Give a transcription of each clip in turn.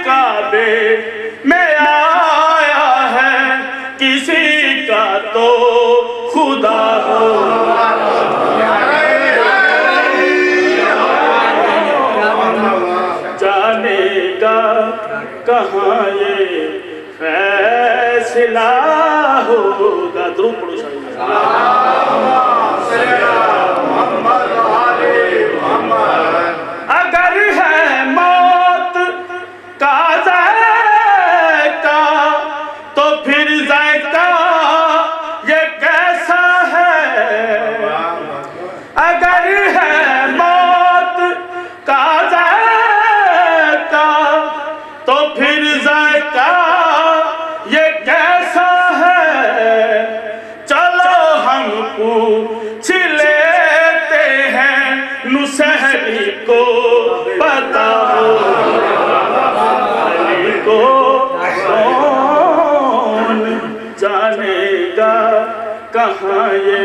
काबे में आया है, किसी का तो खुदा हो। जानेगा कहाँ ये फैसला होगा। द्रुप अगर है मौत का जायका तो फिर जायका ये कैसा है। अगर है मौत का जायका तो फिर जायका ये कैसा है। चलो हम पूछ लेते हैं नुसहरी को, बताओ अली को कौन जानेगा कहाँ ये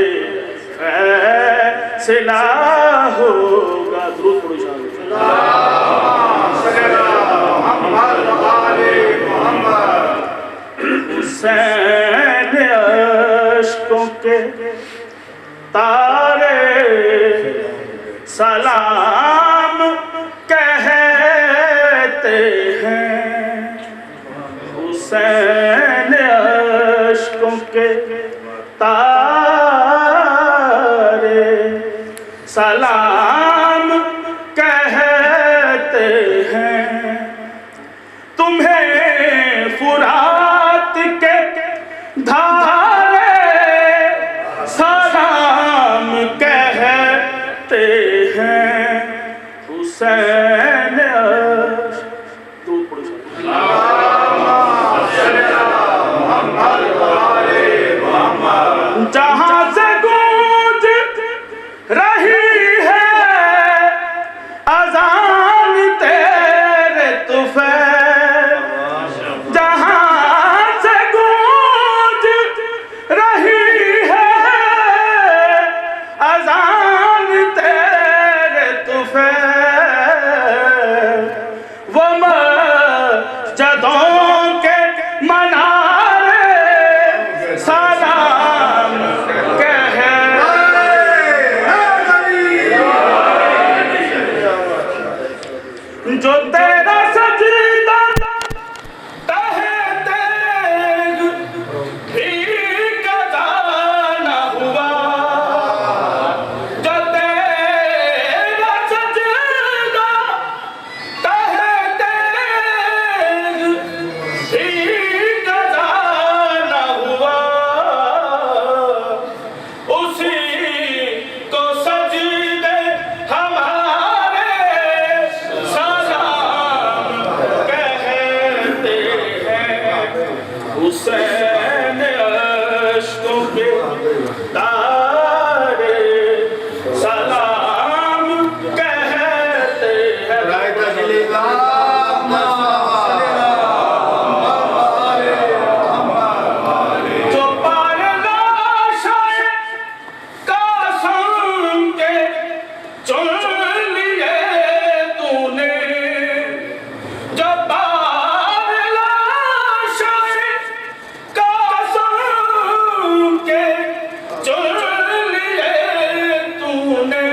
फैसला होगा। दुरूद पढ़ो हुसैन अश्कों के तारे सलाम कहते हैं। हुसैन अश्कों के तारे सलाम कहते हैं। तुम्हें फुरात के धारे सलाम कहते हैं। हुसैन जहाँ से गूंज रही है अज़ान तेरे तुफ़ैल, जहाँ से गूंज रही है अज़ान तेरे तुफ़ैल, वो मस्जिदों के मनारे सलाम कहते जो तेरा सजदा कहते भी कदा न हुआ। जो तेरा सजदा कहते भी कदा न हुआ, उसी को सजदे हमारे सलाम कहते हैं। हुसैन अश्कों के तारे सलाम कहते हैं। जो पाए लाशाए कासम के चुन लिए तूने, जो पाए लाशाए कासम के चुन लिए तूने,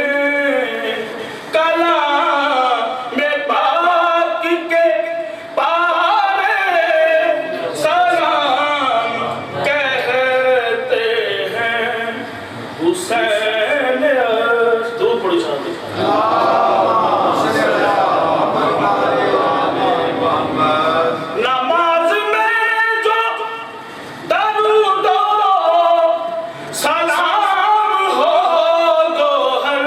कलाम में पाक के पारे सलाम कहते हैं। हुसैन दो पढ़ो शादी नमाज में जो दरूदो सलाम हो गोहर,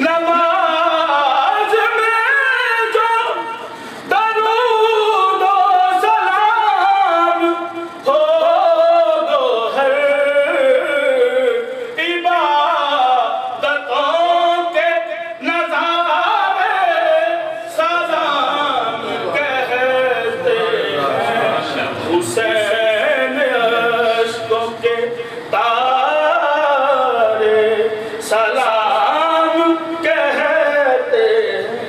नमाज में जो दरूदो सलाम हो गोहर, इबादतों के नज़ारे सलाम कहते हैं। हुसैन अश्कों के तारे सलाम कहते हैं।